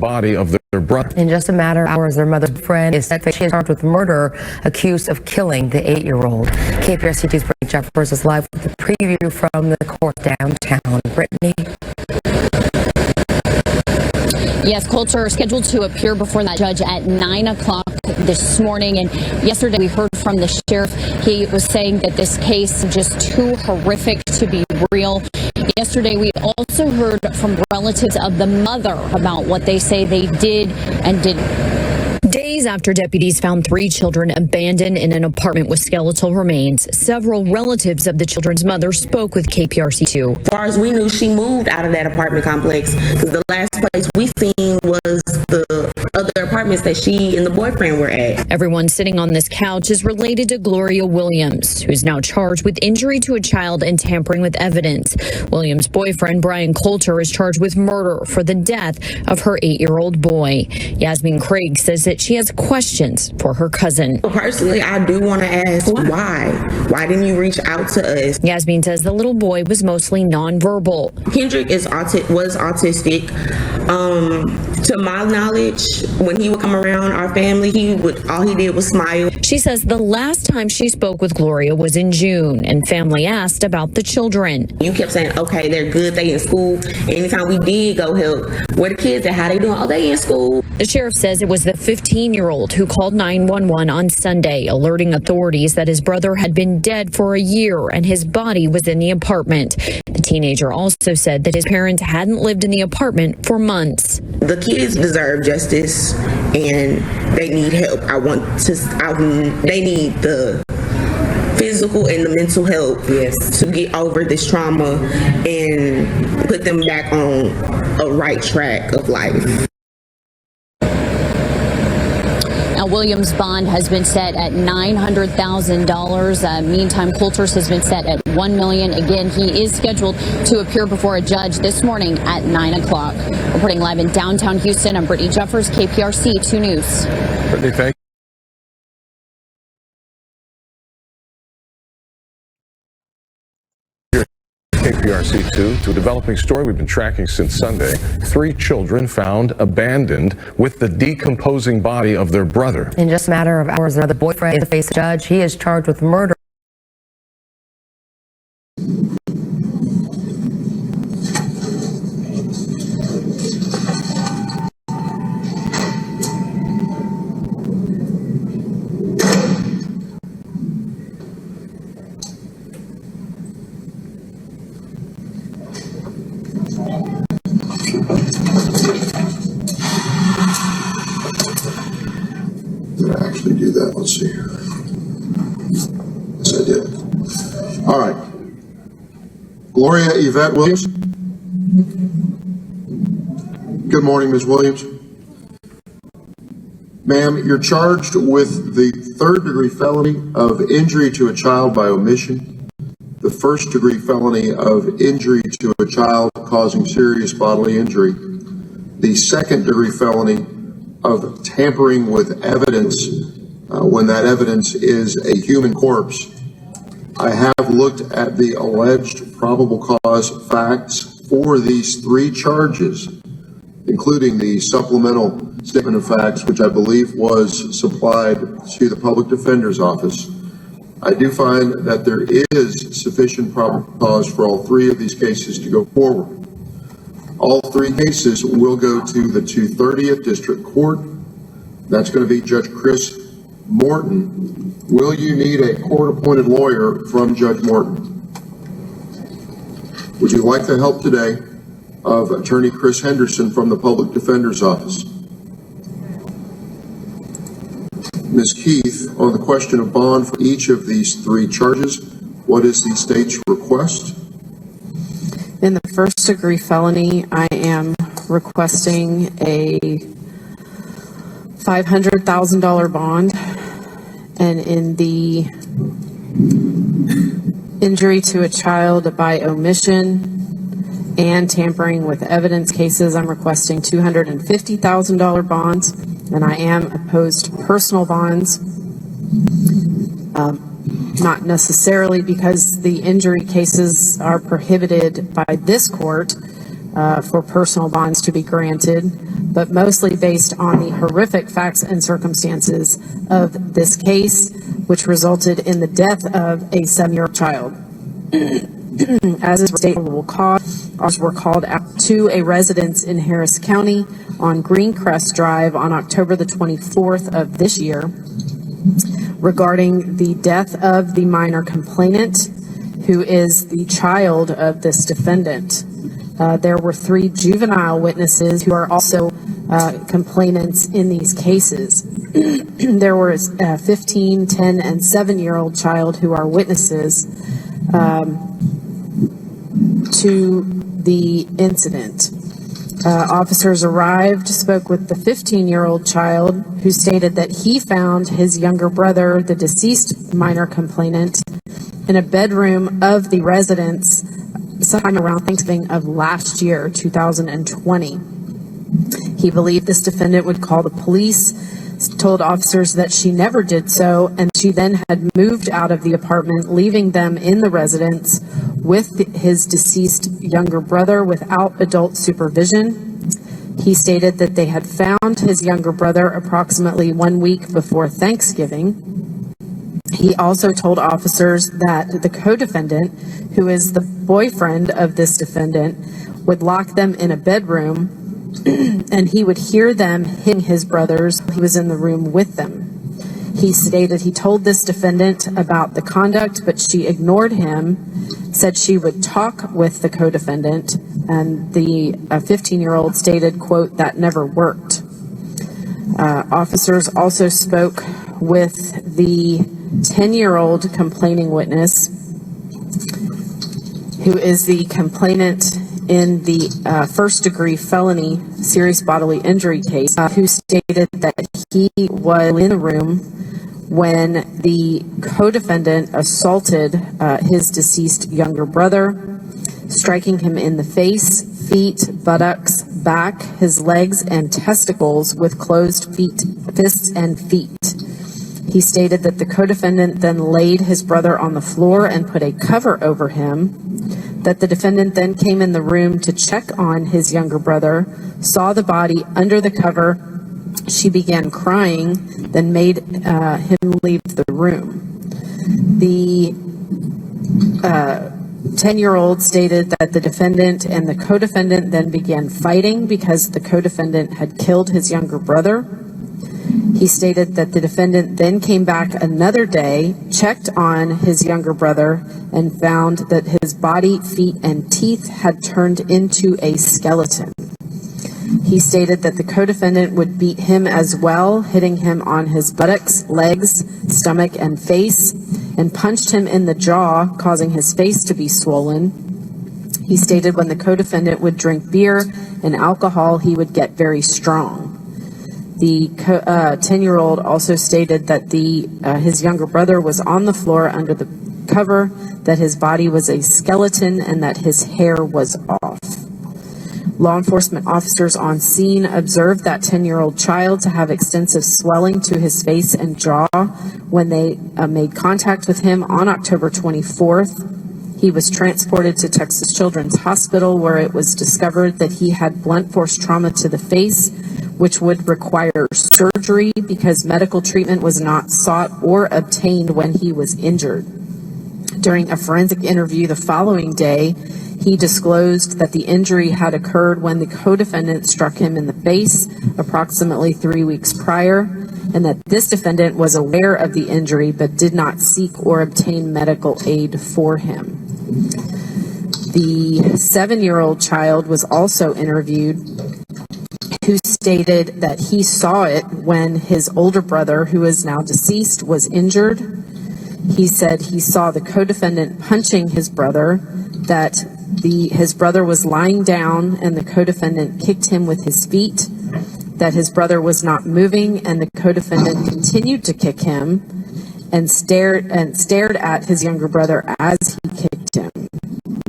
body of their brother. In just a matter of hours, their mother's friend is set. She is charged with murder, accused of killing the 8-year-old. KPRC2's Brittany Jeffers is live with a preview from the court downtown. Brittany. Yes, Coulter is scheduled to appear before that judge at 9 o'clock this morning. And yesterday we heard from the sheriff. He was saying that this case is just too horrific to be real. Yesterday we also heard from relatives of the mother about what they say they did and didn't. Days after deputies found 3 children abandoned in an apartment with skeletal remains, several relatives of the children's mother spoke with KPRC2. As far as we knew, she moved out of that apartment complex because the last place we seen was the other apartments that she and the boyfriend were at. Everyone sitting on this couch is related to Gloria Williams, who's now charged with injury to a child and tampering with evidence. Williams' boyfriend, Brian Coulter, is charged with murder for the death of her 8-year-old boy. Yasmin Craig says that she has questions for her cousin. Personally, I do want to ask why. Why didn't you reach out to us? Yasmin says the little boy was mostly nonverbal. Kendrick was autistic. To my knowledge, when he would come around our family, all he did was smile. She says the last time she spoke with Gloria was in June, and family asked about the children. You kept saying, okay, they're good, they in school. Anytime we did go help, where the kids at, how they doing? Oh, they in school. The sheriff says it was the 15-year-old who called 911 on Sunday, alerting authorities that his brother had been dead for a year and his body was in the apartment. The teenager also said that his parents hadn't lived in the apartment for months. The kids deserve justice and they need help. They need the physical and the mental help to get over this trauma and put them back on a right track of life. Now, Williams' bond has been set at $900,000. Meantime, Coulter's has been set at $1 million. Again, he is scheduled to appear before a judge this morning at 9 o'clock. Reporting live in downtown Houston, I'm Brittany Jeffers, KPRC 2 News. Brittany, thank you. KPRC2 to a developing story we've been tracking since Sunday. 3 children found abandoned with the decomposing body of their brother. In just a matter of hours, another boyfriend is facing a judge. He is charged with murder. Did I actually do that? Let's see here. Yes, I did. All right. Gloria Yvette Williams. Good morning, Ms. Williams. Ma'am, you're charged with the 3rd-degree felony of injury to a child by omission, the 1st-degree felony of injury to a child causing serious bodily injury, the 2nd-degree felony of tampering with evidence when that evidence is a human corpse. I have looked at the alleged probable cause facts for these 3 charges, including the supplemental statement of facts, which I believe was supplied to the public defender's office. I do find that there is sufficient probable cause for all 3 of these cases to go forward. All 3 cases will go to the 230th District Court. That's going to be Judge Chris Morton. Will you need a court-appointed lawyer from Judge Morton? Would you like the help today of Attorney Chris Henderson from the Public Defender's Office? Ms. Keith, on the question of bond for each of these 3 charges, what is the state's request? In the 1st-degree felony, I am requesting a $500,000 bond, and in the injury to a child by omission and tampering with evidence cases, I'm requesting $250,000 bonds, and I am opposed to personal bonds. Not necessarily because the injury cases are prohibited by this court for personal bonds to be granted, but mostly based on the horrific facts and circumstances of this case, which resulted in the death of a 7-year-old child. As is state probable cause, officers were called out to a residence in Harris County on Greencrest Drive on October the 24th of this year regarding the death of the minor complainant, who is the child of this defendant. There were 3 juvenile witnesses who are also complainants in these cases. There was a 15, 10, and 7-year-old child who are witnesses to the incident. Officers arrived, spoke with the 15-year-old child, who stated that he found his younger brother, the deceased minor complainant, in a bedroom of the residence sometime around Thanksgiving of last year, 2020. He believed this defendant would call the police, told officers that she never did so, and she then had moved out of the apartment, leaving them in the residence with his deceased younger brother without adult supervision. He stated that they had found his younger brother approximately 1 week before Thanksgiving. He also told officers that the co-defendant, who is the boyfriend of this defendant, would lock them in a bedroom and he would hear them hitting his brothers. He was in the room with them. He stated he told this defendant about the conduct, but she ignored him, said she would talk with the co-defendant, and the 15-year-old stated, quote, that never worked. Officers also spoke with the 10-year-old complaining witness, who is the complainant in the first-degree felony serious bodily injury case, who stated that he was in the room when the co-defendant assaulted his deceased younger brother, striking him in the face, feet, buttocks, back, his legs, and testicles with closed fists and feet. He stated that the co-defendant then laid his brother on the floor and put a cover over him, that the defendant then came in the room to check on his younger brother, saw the body under the cover. She began crying, then made him leave the room. The 10-year-old stated that the defendant and the co-defendant then began fighting because the co-defendant had killed his younger brother. He stated that the defendant then came back another day, checked on his younger brother, and found that his body, feet, and teeth had turned into a skeleton. He stated that the co-defendant would beat him as well, hitting him on his buttocks, legs, stomach, and face, and punched him in the jaw, causing his face to be swollen. He stated when the co-defendant would drink beer and alcohol, he would get very strong. The 10-year-old also stated that his younger brother was on the floor under the cover, that his body was a skeleton, and that his hair was off. Law enforcement officers on scene observed that 10-year-old child to have extensive swelling to his face and jaw when they made contact with him on October 24th. He was transported to Texas Children's Hospital, where it was discovered that he had blunt force trauma to the face, which would require surgery because medical treatment was not sought or obtained when he was injured. During a forensic interview the following day, he disclosed that the injury had occurred when the co-defendant struck him in the face approximately 3 weeks prior, and that this defendant was aware of the injury but did not seek or obtain medical aid for him. The 7-year-old child was also interviewed, who stated that he saw it when his older brother, who is now deceased, was injured. He said he saw the co-defendant punching his brother, that his brother was lying down and the co-defendant kicked him with his feet, that his brother was not moving and the co-defendant continued to kick him and stared at his younger brother as he kicked him.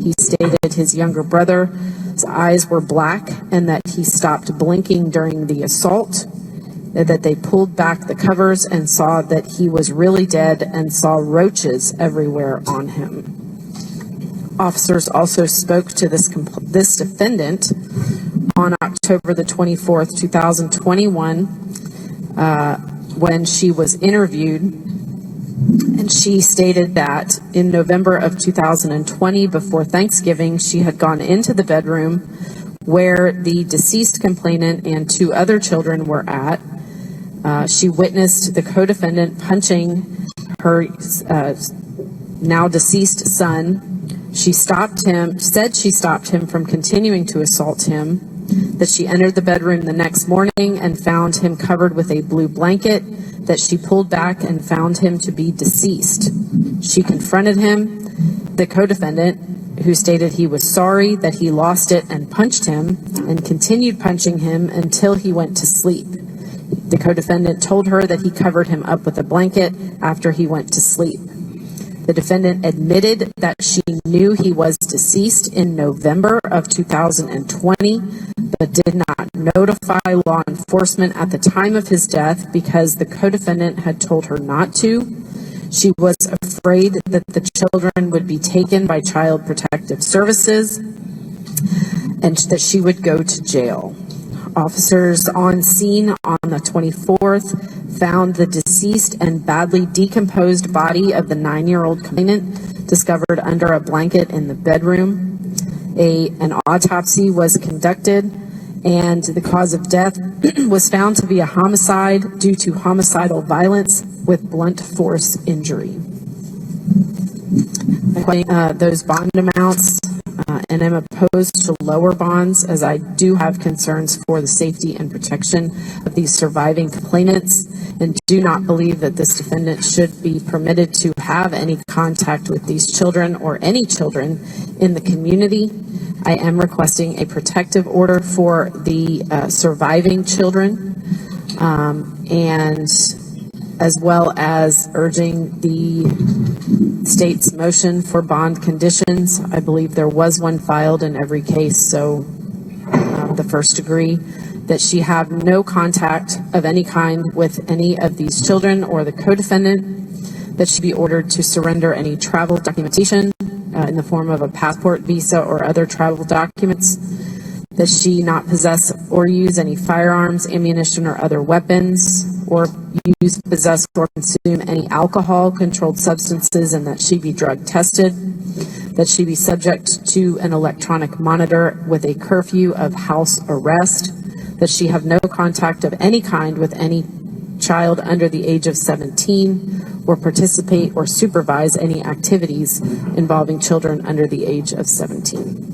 He stated his younger brother's eyes were black and that he stopped blinking during the assault, that they pulled back the covers and saw that he was really dead and saw roaches everywhere on him. Officers also spoke to this defendant on October the 24th, 2021, when she was interviewed, and she stated that in November of 2020, before Thanksgiving, she had gone into the bedroom where the deceased complainant and 2 other children were at. She witnessed the co-defendant punching her now deceased son. She stopped him, said she stopped him from continuing to assault him, that she entered the bedroom the next morning and found him covered with a blue blanket, that she pulled back and found him to be deceased. She confronted him, the co-defendant, who stated he was sorry that he lost it and punched him, and continued punching him until he went to sleep. The co-defendant told her that he covered him up with a blanket after he went to sleep. The defendant admitted that she knew he was deceased in November of 2020, but did not notify law enforcement at the time of his death because the co-defendant had told her not to. She was afraid that the children would be taken by Child Protective Services and that she would go to jail. Officers on scene on the 24th found the deceased and badly decomposed body of the 9-year-old complainant discovered under a blanket in the bedroom. An autopsy was conducted, and the cause of death was found to be a homicide due to homicidal violence with blunt force injury. Those bond amounts, and am opposed to lower bonds, as I do have concerns for the safety and protection of these surviving complainants, and do not believe that this defendant should be permitted to have any contact with these children or any children in the community. I am requesting a protective order for the surviving children, and as well as urging the state's motion for bond conditions. I believe there was one filed in every case, so the first degree, that she have no contact of any kind with any of these children or the co-defendant, that she be ordered to surrender any travel documentation in the form of a passport, visa, or other travel documents, that she not possess or use any firearms, ammunition, or other weapons, or use, possess, or consume any alcohol, controlled substances, and that she be drug tested, that she be subject to an electronic monitor with a curfew of house arrest, that she have no contact of any kind with any child under the age of 17, or participate or supervise any activities involving children under the age of 17.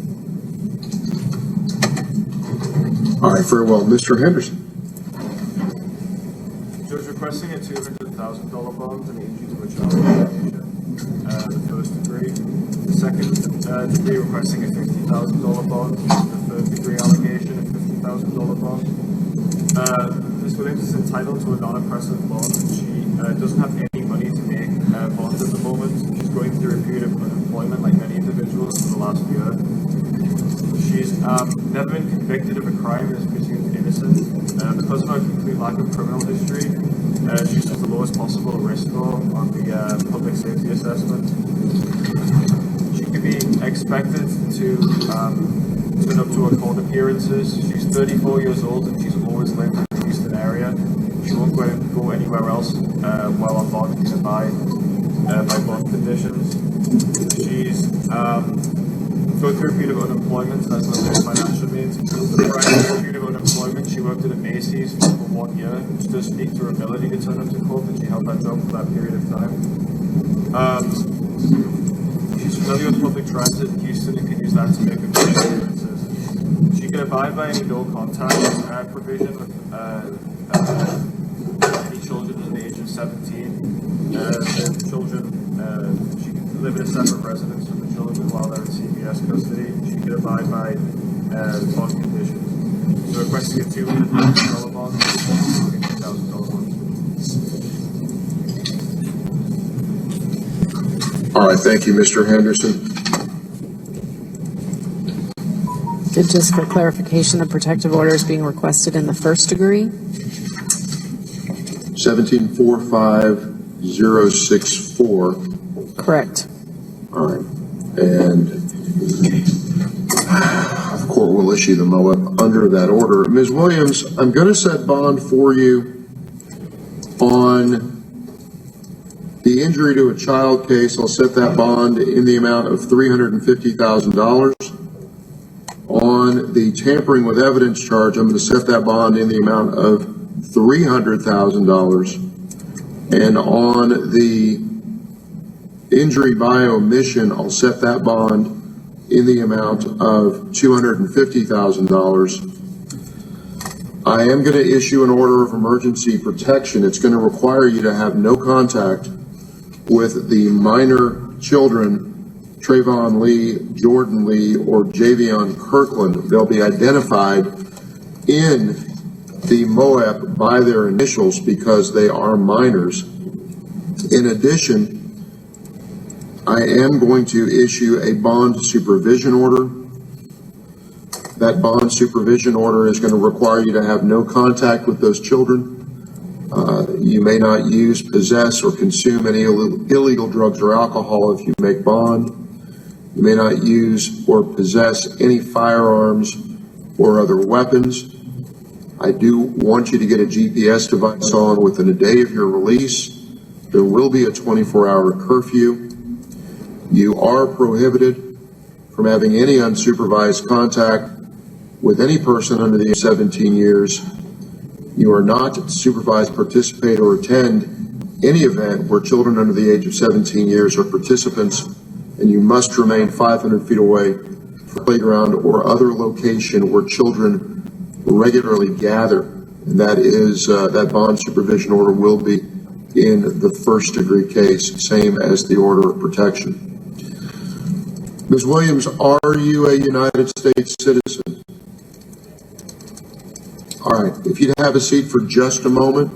All right, very well. Mr. Henderson. Judge, requesting a $200,000 bond and injury to a child allegation, the first degree. The second degree, requesting a $50,000 bond. The third degree allegation, a $50,000 bond. Ms. Williams is entitled to a non-oppressive bond. She doesn't have any money to make bonds at the moment. She's going through a period of unemployment like many individuals for the last year. She's never been convicted of a crime and is presumed innocent. Because of her complete lack of criminal history, she's at the lowest possible risk score on the public safety assessment. She can be expected to turn up to her court appearances. She's 34 years old and she's always lived in the Houston area. She won't go anywhere else while on bond can abide by bond conditions. She's going through a period of unemployment and has limited financial means. Prior to the period of unemployment, she worked at a Macy's for 1 year, which does speak to her ability to turn up to court, and she held that job for that period of time. She's familiar with public transit in Houston and can use that to make her good experiences. She can abide by any no contact provision with any children under the age of 17. The children, she can live in a separate residence from the children while they're in CPS custody. She can abide by bond conditions. So requesting a $200,000 bond and a $50,000 bond. All right, thank you, Mr. Henderson. Just for clarification, the protective order is being requested in the first degree. 1745064. Correct. All right. And of court will issue the MOAB under that order. Ms. Williams, I'm going to set bond for you on the injury to a child case. I'll set that bond in the amount of $350,000. On the tampering with evidence charge, I'm going to set that bond in the amount of $300,000. And on the injury by omission, I'll set that bond in the amount of $250,000. I am going to issue an order of emergency protection. It's going to require you to have no contact with the minor children, Trayvon Lee, Jordan Lee, or Javion Kirkland. They'll be identified in the MOAB by their initials because they are minors. In addition, I am going to issue a bond supervision order. That bond supervision order is going to require you to have no contact with those children. You may not use, possess, or consume any illegal drugs or alcohol if you make bond. You may not use or possess any firearms or other weapons. I do want you to get a GPS device on within a day of your release. There will be a 24-hour curfew. You are prohibited from having any unsupervised contact with any person under the age of 17 years. You are not to supervise, participate, or attend any event where children under the age of 17 years are participants, and you must remain 500 feet away from a playground or other location where children regularly gather. And that is, that bond supervision order will be in the first degree case, same as the order of protection. Ms. Williams, are you a United States citizen? All right, if you'd have a seat for just a moment,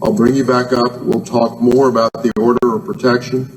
I'll bring you back up. We'll talk more about the order of protection.